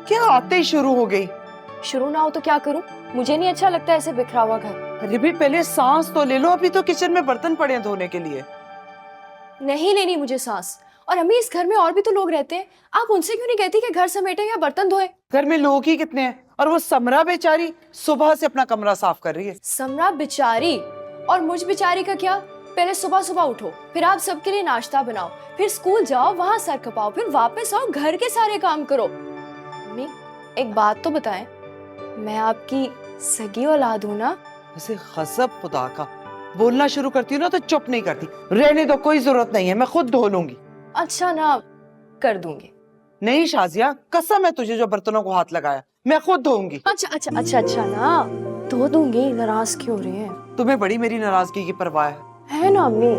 क्या आते ही शुरू हो गई। शुरू ना हो तो क्या करूं? मुझे नहीं अच्छा लगता ऐसे बिखरा हुआ घर। अरे भी पहले सांस तो ले लो, अभी तो किचन में बर्तन पड़े हैं धोने के लिए। नहीं लेनी मुझे सांस। और अम्मी, इस घर में और भी तो लोग रहते हैं, आप उनसे क्यों नहीं कहती कि घर समेटे या बर्तन धोए? घर में लोग ही कितने हैं, और वो समरा बेचारी सुबह से अपना कमरा साफ कर रही है। समरा बेचारी और मुझ बेचारी का क्या? पहले सुबह सुबह उठो, फिर आप सबके लिए नाश्ता बनाओ, फिर स्कूल जाओ, वहां सर खपाओ, फिर वापस आओ, घर के सारे काम करो। अम्मी, एक बात तो बताएं, मैं आपकी सगी औलाद हूं ना? वैसे गजब खुदा का, बोलना शुरू करती हूँ ना तो चुप नहीं करती। रहने दो, कोई जरूरत नहीं है, मैं खुद धो लूंगी। अच्छा ना, कर दूंगी। नहीं शाजिया, कसम है तुझे जो बर्तनों को हाथ लगाया, मैं खुद धोऊंगी। अच्छा ना, धो दूंगी। नाराज क्यों हो रहे हैं? तुम्हें बड़ी मेरी नाराजगी की परवाह है ना अम्मी?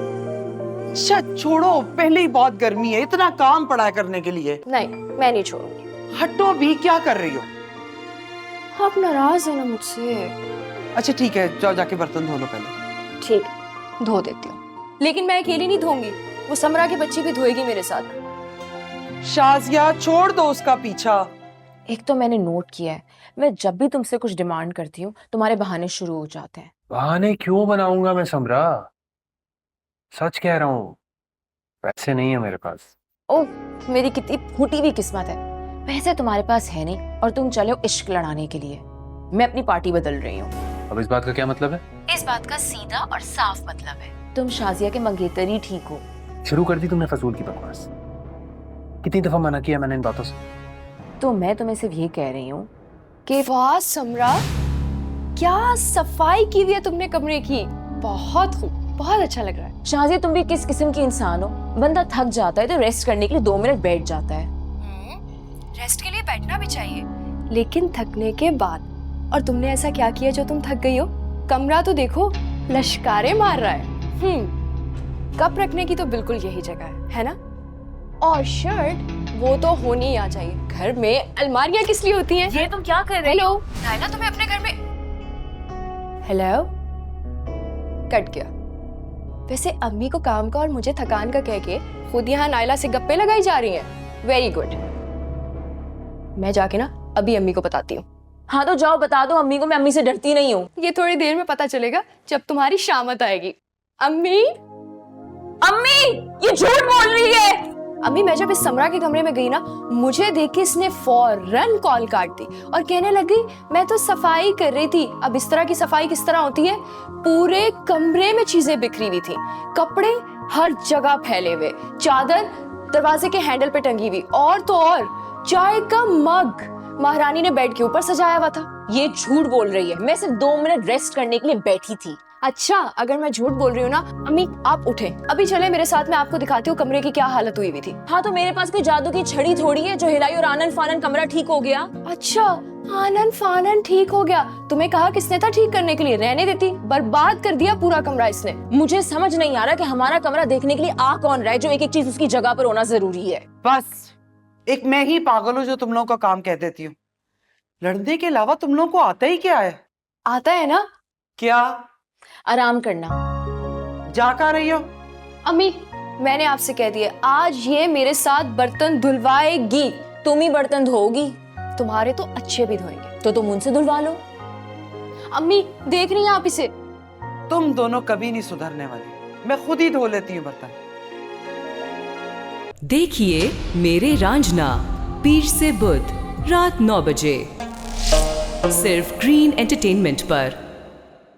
अच्छा छोड़ो, पहले ही बहुत गर्मी है, इतना काम पड़ा है करने के लिए। नहीं, मैं नहीं छोड़ूंगी। हटो भी, क्या कर रही हो? आप नाराज है ना मुझसे? अच्छा ठीक है, जाओ जाके बर्तन धो लो पहले। ठीक, धो देती हूँ, लेकिन मैं अकेली नहीं धोऊंगी, वो समरा की बच्ची भी धोएगी मेरे साथ। शाजिया छोड़ दो उसका पीछा। एक तो मैंने नोट किया है, मैं जब भी तुमसे कुछ डिमांड करती हूँ तुम्हारे बहाने शुरू हो जाते हैं। बहाने क्यों बनाऊंगा मैं समरा? सच कह रहा हूँ, पैसे नहीं है मेरे पास। ओह, मेरी कितनी फूटी भी किस्मत है। पैसे तुम्हारे पास है नहीं और तुम चले हो इश्क लड़ाने के लिए। मैं अपनी पार्टी बदल रही हूँ। अब इस बात का क्या मतलब है? इस बात का सीधा और साफ मतलब है, तुम शाजिया के मंगेतर ही ठीक हो। शुरू कर दी तुमने फजूल की बकवास। कितनी दफा मना किया मैंने इन बातों से। तो मैं तुम्हें सिर्फ ये कह रही हूँ कि वाह समरा, क्या सफाई की हुई है तुमने कमरे की। बहुत खूब, बहुत अच्छा लग रहा है। शाजिया, तुम भी किस किस्म की इंसान हो? बंदा थक जाता है तो रेस्ट करने के लिए 2 मिनट बैठ जाता है। रेस्ट के लिए बैठना भी चाहिए, लेकिन थकने के बाद। और तुमने ऐसा क्या किया जो तुम थक गई हो? कमरा तो देखो, लश्कारे मार रहा है। कप रखने की तो बिल्कुल यही जगह है ना? और शर्ट वो तो होनी ही आ चाहिए। घर में अलमारियां किस लिए होती हैं? ये तुम क्या कर रहे हेलो हो? नायला, तुम्हें अपने घर में। हेलो, कट गया। वैसे अम्मी को काम का और मुझे थकान का कह के खुद यहाँ नायला से गप्पे लगाई जा रही हैं। Very good. मैं जाके ना अभी अम्मी को बताती हूँ। हाँ तो जाओ, बता दो अम्मी को मैं अम्मी से डरती नहीं हूँ। ये थोड़ी देर में पता चलेगा जब तुम्हारी शामत आएगी। अम्मी, अम्मी, ये झूठ बोल रही है। अम्मी, मैं जब इस समरा के कमरे में गई ना, मुझे देख के इसने फौरन कॉल काट दी और कहने लग गई मैं तो सफाई कर रही थी। अब इस तरह की सफाई किस तरह होती है? पूरे कमरे में चीजें बिखरी हुई थी, कपड़े हर जगह फैले हुए, चादर दरवाजे के हैंडल पे टंगी हुई, और तो और चाय का मग महारानी ने बेड के ऊपर सजाया हुआ था। ये झूठ बोल रही है। मैं सिर्फ 2 मिनट रेस्ट करने के लिए बैठी थी। अच्छा, अगर मैं झूठ बोल रही हूँ ना, अम्मी आप उठे, अभी चले मेरे साथ, मैं आपको दिखाती हूँ कमरे की क्या हालत हुई हुई थी। हाँ तो मेरे पास कोई जादू की छड़ी थोड़ी है जो हिलाई और आनन फानन कमरा ठीक हो गया। अच्छा, आनन फानन ठीक हो गया? तुम्हें कहा किसने था ठीक करने के लिए? रहने देती, बर्बाद कर दिया पूरा कमरा इसने। मुझे समझ नहीं आ रहा कि हमारा कमरा देखने के लिए आ कौन रहा है, जो एक एक चीज उसकी जगह पर होना जरूरी है। बस एक मैं ही पागल हूँ जो तुम लोगों का काम कह देती हूँ। लड़ने के अलावा तुम लोगों को आता ही क्या है? आता है ना? क्या? आराम करना। जा कहाँ रही हो? अम्मी, मैंने आपसे कह दिया, आज ये मेरे साथ बर्तन धुलवाएगी। तुम ही बर्तन धोगी? तुम्हारे तो अच्छे भी धोएंगे। तो तुम उनसे धुलवा लो। अम्मी देख रही हैं आप इसे? तुम दोनों कभी नहीं सुधरने वाली, मैं खुद ही धो लेती हूँ बर्तन। देखिए मेरे रांझना, पीर से बुध रात 9 बजे, सिर्फ ग्रीन एंटरटेनमेंट पर।